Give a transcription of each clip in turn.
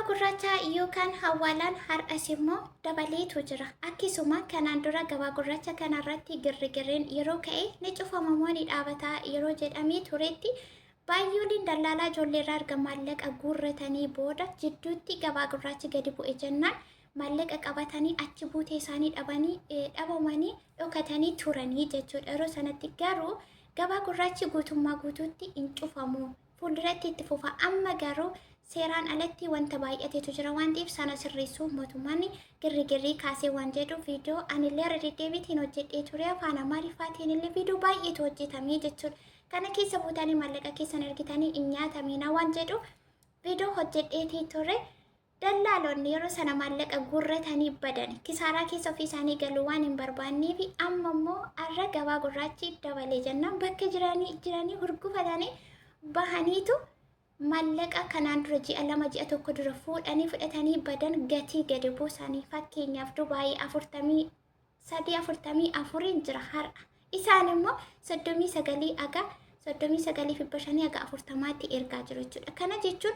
gurraacha yookaan hawaalaan har'as immoo dabaleetu jira. Akkasuma kanaan dura gabaa gurraacha kanarratti girrigirreen yeroo ka'e ni cufamamoo ni dhaabataa yeroo jedhamee turetti baay'ooliin dallaalaa ijoolleerraa arga maallaqa guurratanii booda jidduutti gabaa gurraachi gadi bu'e jennaan maallaqa qabatanii achi buutee isaanii dhabamanii dhokatanii turanii jechuudha. Yeroo sanatti garuu gabaa gurraachi guutummaa guutuutti hin cufamu. Fuulduratti itti fufa. Amma garuu seeraan alatti wanta baay'ateetu jira waan ta'eef sana sirreessuu mootummaan girrigirrii kaasee waan jedhu viidiyoo anillee irra deddeebiitiin hojjedhee ture afaan amaariffaatiin illee viidiyoo baay'eetu hojjetamee jechuudha. Kana keessa buutanii maallaqa keessan argitanii hin nyaatamina waan jedhu viidiyoo hojjedheetii ture. Dallaalonni yeroo sana maallaqa guurratanii badan kisaaraa keessa ofii isaanii galuu waan hin barbaannee fi amma immoo har'a gabaa gurraachi dabalee jennaan bakka jiranii hurgufatanii bahaniitu maallaqa kanaan dura ji'a lama ji'a tokko dura fudhatanii badan gatii gadi buusanii fakkeenyaaf Dubaayii 43-44 jira har'a. Isaan immoo 39 aga 39,500 aga 40tti ergaa jiru jechuudha. Kana jechuun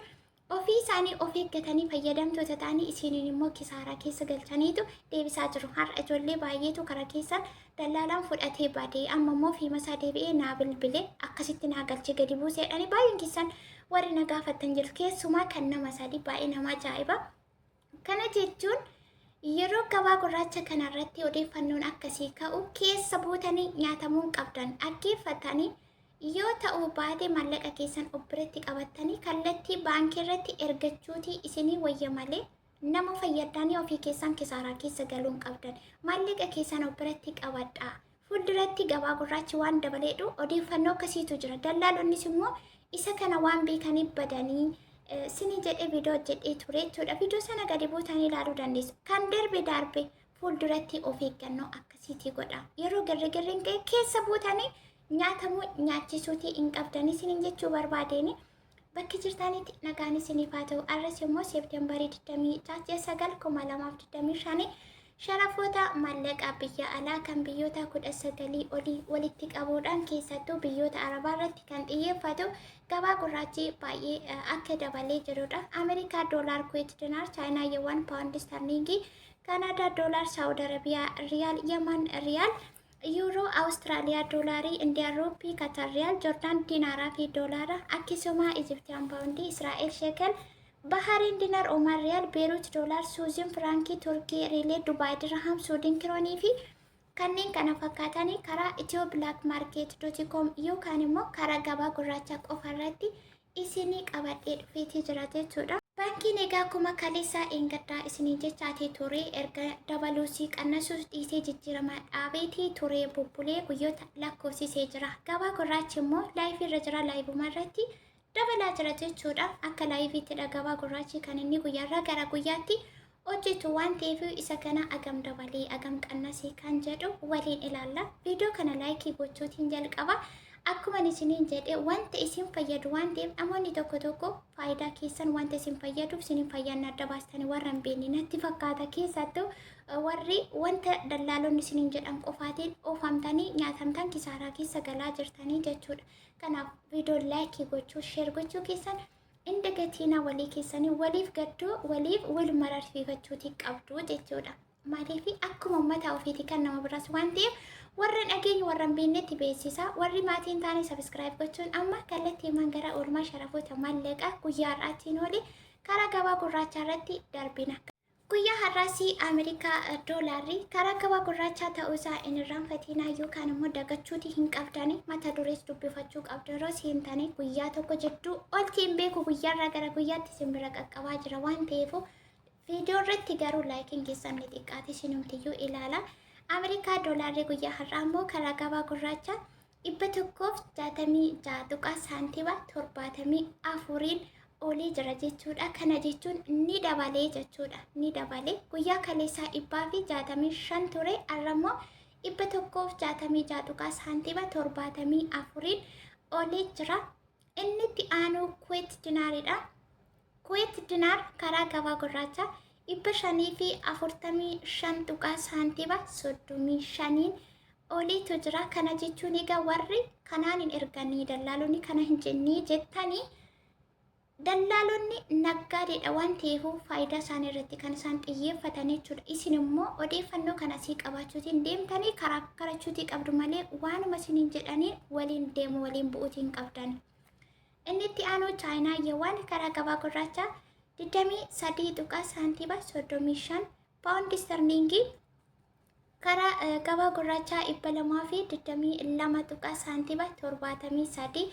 ofii isaanii of eeggatanii fayyadamtoota ta'anii isiniin immoo kisaaraa keessa galchaniitu deebisaa jiru. Har'a ijoollee baay'eetu karaa keessan dallaalaan fudhatee badee amma immoo fiimasaa deebi'ee naa bilbilee akkasitti naa galchee gadi buusee jedhanii baay'een keessan warri na gaafattan jiru. Keessumaa kan nama sadii baay'ee nama ajaa'iba. Kana jechuun yeroo gabaa gurraacha kanarratti odeeffannoon akkasii ka'u keessa buutanii nyaatamuu qabdan dhaggeeffatanii yoo ta'uu baate maallaqa keessan of biratti qabattanii kallattii baankii irratti ergachuutii isinii wayya malee nama fayyadanii ofii keessan kisaaraa keessa galuun qabdan. Maallaqa keessan of biratti qabadhaa. Fuulduratti gabaa gurraachi waan dabaleedhu odeeffannoo akkasiitu jira. Dallaalonnis immoo isa kana waan beekanii badanii sinii jedhee viidiyoo hojjedhee ture jechuudha. Viidiyoo sana gadi buutanii ilaaluu dandeessu. Kan darbe fuulduratti of eeggannoo akkasiitii godha. Yeroo girrigirriin ka'e keessa buutanii nyaatamuu nyaachisuutii hin qabdanii siniin jechuu barbaadeen bakki jirtanitti nagaan isiniif haa ta'u. Arras immoo Seeptembarii 29 2025 sharafoota maallaqaa biyya alaa kan biyyoota 19 olii walitti qabuudhaan keessattuu biyyoota arabaa irratti kan xiyyeeffatu gabaa gurraachi baay'ee akka dabalee jirudha. Ameerikaa doolaar, Kuweet dinar, Chaayinaa yeewwan, paawundi sterlingii, Kanaadaa doolaar, Saawud Arabiyaa riyaal, Yemen riyaal, Yuuroo, Awustiraaliyaa doolaarii, Indiyaan ruupii, Katar riyaal, Joordaan dinaaraa fi doolaara, akkasuma Ijiptiyaan paawundii, Israa'el sheekal, Bahariin dinar, Oman riyaal, Beeruut doolaar, Suuziin firankii, Turkii riilee, Dubaay diraham, Suudiin kiroonii fi kanneen kana fakkaatanii karaa Itiyoo Black Market .com yookaan immoo karaa gabaa gurraacha qofa irratti isinii qabadhee dhufeetii jira jechuudha. Baankiin egaa akkuma kaleessaa eeggaddaa isinii jechaatee ture erga dabaluusii qannasuus dhiisee jijjiirama dhaabeetii ture bubbulee guyyoota lakkoofsisee jira. Gabaa gurraachi immoo laayivii irra jira. Laayivuma irratti dabalaa jira jechuudha. Akka laayiviittidha gabaa gurraachi kan inni guyyaarraa gara guyyaatti hojjetu waan ta'eef isa kana agam dabalee agam qannasee kan jedhu waliin ilaalla. Viidiyoo kana laayikii gochuutiin jalqaba. Akkuma isiniin jedhe wanta isin fayyadu waan ta'eef namoonni tokko faayidaa keessan wanta isin fayyaduuf isiniin fayyaan adda baastanii warra hin beekne natti fakkaata. Keessattuu warri wanta dallaalonni isiniin jedhan qofaatiin oofamtanii nyaatamtan kisaaraa keessa galaa jirtanii jechuudha. Kanaaf viidiyoo laayikii gochuu sheer gochuu keessan inda gatiina walii keessanii waliif gadduu waliif wal mararsiifachuutii qabdu jechuudha. Maaliif akkuma uummata ofiitii kan nama biraas waan ta'eef warra dhageenyu warra hin beeknetti beeksisa. Warri maatiin taane sabiskiraayib gochuun amma kallattiimaan gara oolmaa sharafoota maallaqaa guyyaa har'aatiin olii karaa gabaa gurraachaa irratti darbina. Guyyaa har'aasii Ameerikaa doolaarri karaa gabaa gurraachaa ta'uusaa hin irraanfatinaa yookaan immoo dagachuutii hin qabdanii mata durees dubbifachuu qabdu. Yeroo seentanii guyyaa tokko jidduu oltiin beeku guyyaarraa gara guyyaatti isin bira qaqqabaa jira waan ta'eef viidiyoo irratti garuu laayikiin keessan ni xiqqaate isinumtiyyuu ilaala. Ameerikaa doolaarri guyyaa har'aa immoo karaa gabaa gurraachaa 166 saantiima 74 olii jira jechuudha. Kana jechuun ni dabalee jechuudha. Ni dabalee guyyaa kaleessaa 165 ture. Har'a immoo 166 saantiima 74 olii jira. Inni itti aanu Kuweet dinaaridha. Kuweet dinar karaa gabaa gurraachaa 545 saantiima 35 oliitu jira. Kana jechuun egaa warri kanaan hin erganii dallaalonni kana hin jennee jettanii dallaalonni naggaadedha waan ta'eef faayidaa isaan irratti kan isaan xiyyeeffatan jechuudha. Isin immoo odeeffannoo kana asii qabaachuutiin deemtanii karaa karachuutii qabdu malee waanuma isiniin jedhanii waliin deemu waliin bu'uutiin qabdan. Inni itti aanu chaayinaa yawaan karaa gabaa gurraacha 23 saantiba 35 paawundi sterlingii karaa gabaa gurraacha 222 saantiba 73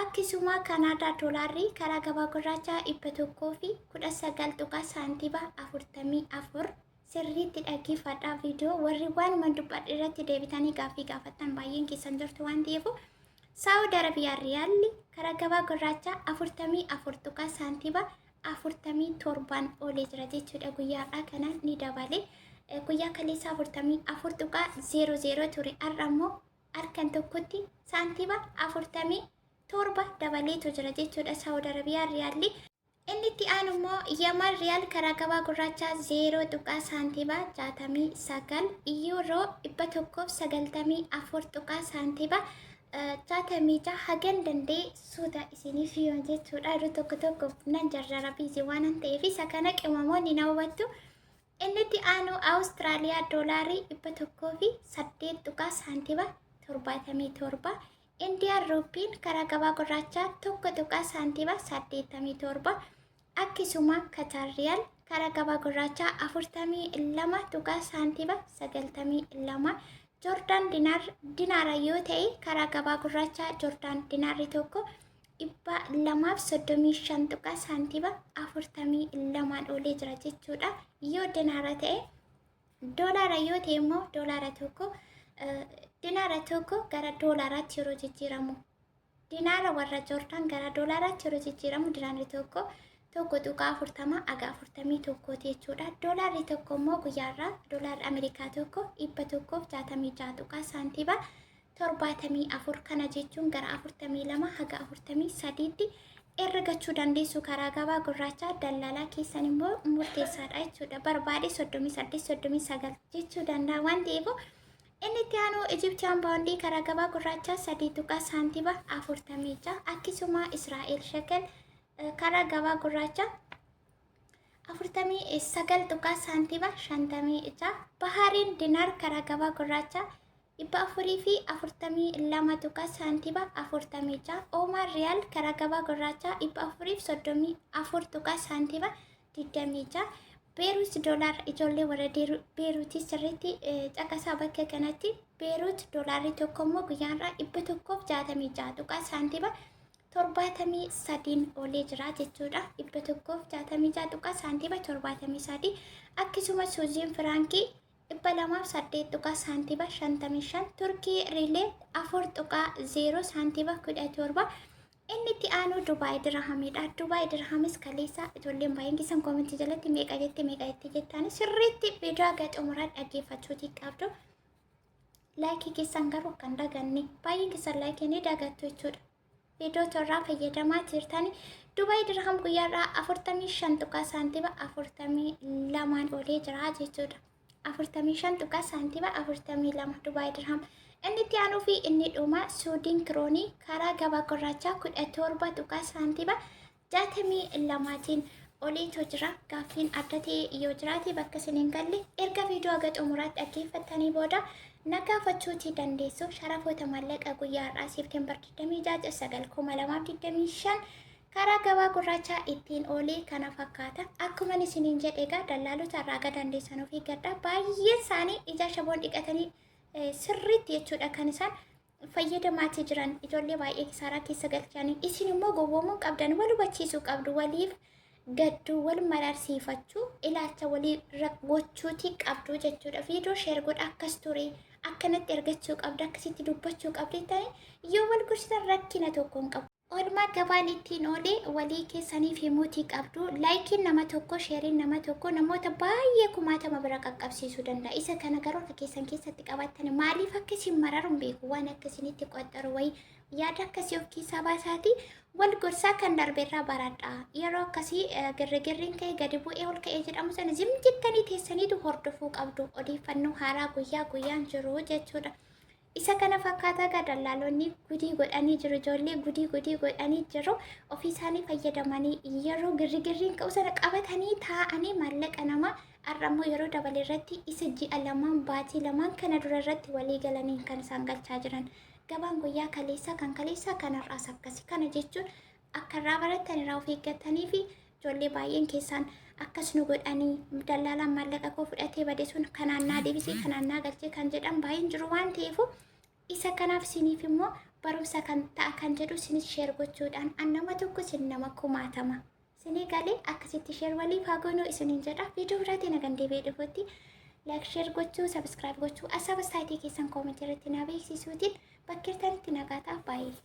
akkasuma kanaadaa doolaarrii karaa gabaa gurraacha 119 saantiba 44 sirriitti dhaggeeffadhaa viidiyoo warri waanuma dubbadhu irratti deebitanii gaaffii gaafattan baay'een keessan jirtu waan ta'eef saawud arabiyaa riyaalli karaa gabaa gurraacha 44 saantiba 47 oolee jira jechuudha. Guyyaadhaa kana ni dabale guyyaa kaleessa 44.00 ture har'ammoo harkan tokkotti saantiba 40 torba dabaleetu jira jechuudha. Saawud arabiyaa riyaalli inni itti aanu immoo yaman riyaal karaa gabaa gurraacha 0 saantiba 69 yuuroo 194 saantiba 66 hagan dandee suuta isiniif yoo jechuudha. Yeroo tokko nan jarjara biizii waan ta'eef isa kana qimamoonni na hubattu. Inni itti aanu Awustiraaliyaa doolaarii 108 saantiba 77 Indian rupiin karaa gabaa gurraacha 1 saantiba 87 akkasuma Qatar riyaal karaa gabaa gurraacha 42 saantiba 92 Jordan dinaara yoo ta'e karaa gabaa gurraacha Jordan dinaarri tokko 235 saantiba 42 oolee jira jechuudha. Yoo dinaara ta'e doolaara yoo ta'e immoo doolaara tokko dinaara tokko gara doolaaraatti yeroo jijjiiramu dinaara warra Jordan gara doolaaraatti yeroo jijjiiramu dinaarri tokko 40 aga 41 jechuudha. Doolaarri tokko immoo guyyaarraa doolaarri Ameerikaa tokko 166 saantiba 74 kana jechuun gara 42 haga 43tti ergachuu dandeessu. Karaa gabaa gurraacha daldalaa keessan immoo murteessaadha jechuudha. Barbaade 38-39 jechuu danda'a waan ta'eef inni itti aanu Egyptian paawundii karaa gabaa gurraacha 3 saantiba 46 akkasuma Israa'el shekel karaa gabaa gurraacha 49 saantiba 56 Bahariin dinar karaa gabaa gurraacha 442 saantiba 46 Oman riyaal karaa gabaa gurraacha 434 saantiba 26 Beerut doolaar ijoollee warra Beeruutii sirriitti caqasaa bakka kanatti Beerut doolaarri tokko immoo guyyaarraa 166 saantiba 73 oolee jira jechuudha. 166 saantiba 73 akkasuma suuziin firaankii 208 saantiba 55 Turkii riilee 4.0 saantiba 17 inni itti aanu Dubaay dirhamidha. Dubaay dirhamis kaleessa ijoolleen baay'een keessan koomentii jalatti meeqa jetti jettaan sirriitti viidiyoo haga xumuraa dhaggeeffachuutii qabdu. Laayikii keessan garuu kan daganne baay'een keessan laayikii ni dagattu jechuudha. Viidiyoo torraa fayyadamaa jirtanii Dubaay dirham guyyaarraa 45 saantiba 42 oolee jira jechuudha. 45 saantiba 42 Dubaay dirham. Inni itti aanuu fi inni dhuma Suudiin kiroonii karaa gabaa gurraacha 17 saantiba 62tiin oliitu jira. Gaaffiin adda ta'e yoo jiraate bakka isiniin galle erga viidiyoo haga xumuraatti dhaggeeffattanii booda na gaafachuutii dandeessu. Sharafoota mallaqa guyyaarraa September 26/2025 karaa gabaa gurraacha ittiin oolee kana fakkaata. Akkuma isiniin jedhe egaa dallaalota irraa aga dandeessan ofii gaddaa baay'een isaanii ija shaboon dhiqatanii sirriitti jechuudha kan isaan fayyadamaatii jiran. Ijoollee baay'ee kisaaraa keessa galchanii isin immoo gowwoomuu qabdan wal hubachiisuu qabdu. Waliif gadduu wal mararsiifachuu ilaalcha walii gochuutii qabdu jechuudha. Viidiyoo sheer godha akkas ture akkanatti ergachuu qabdu akkasitti dubbachuu qabdu ta'e yoo wal gorsitan rakkina tokko hin qabu. Oolmaa gabaan ittiin oolee walii keessaniif himuutii qabdu. Laayikiin nama tokko sheeriin nama tokko namoota baay'ee kumaatama bira qaqqabsiisuu danda'a. Isa kana garuu akka keessan keessatti qabaatan maaliif akkasiin mararuun beeku waan akkasinitti qoxxaru wayi yaada akkasii of keessaa baasaati wal gorsaa kan darbeerraa baradha. Yeroo akkasii girrigirriin ka'e gadi bu'ee ol ka'ee jedhamu sana zim jettanii teessaniitu hordofuu qabdu. Odeeffannoo haaraa guyyaa guyyaan jiru jechuudha. Isa kana fakkaataa gaa dallaalonni gudii godhanii jiru. Ijoollee gudii godhanii jiru. Ofii isaanii fayyadamanii yeroo girrigirriin ka'u sana qabatanii taa'anii maallaqa namaa har'ammoo yeroo dabale irratti isa ji'a lamaan baatii lamaan kana dura irratti walii galanii kan isaan galchaa jiran. Gabaan guyyaa kaleessaa kan kaleessaa kanarraas akkasi. Kana jechuun akka irraa barattan irraa of eeggatanii fi ijoollee baay'een keessaan akkas nu godhanii dallaalaan maallaqa koo fudhatee bade sun kanaan naa deebisee kanaan naa galchee kan jedhan baay'een jiru waan ta'eef isa kanaaf isiniif immoo barumsa kan ta'a kan jedhu isinis sheer gochuudhaan nama tokko isin nama 1000 isinii galee akkasitti sheer waliif haa goonuu isiniin jedha. Viidiyoo biraatiin nagaan deebi'ee dhufuutti laayik sheer gochuu sabskiraayib gochuu asaba saayitii keessan koomentii irratti na beeksisuutiin bakkeertanitti nagaa ta'aa baay'ee.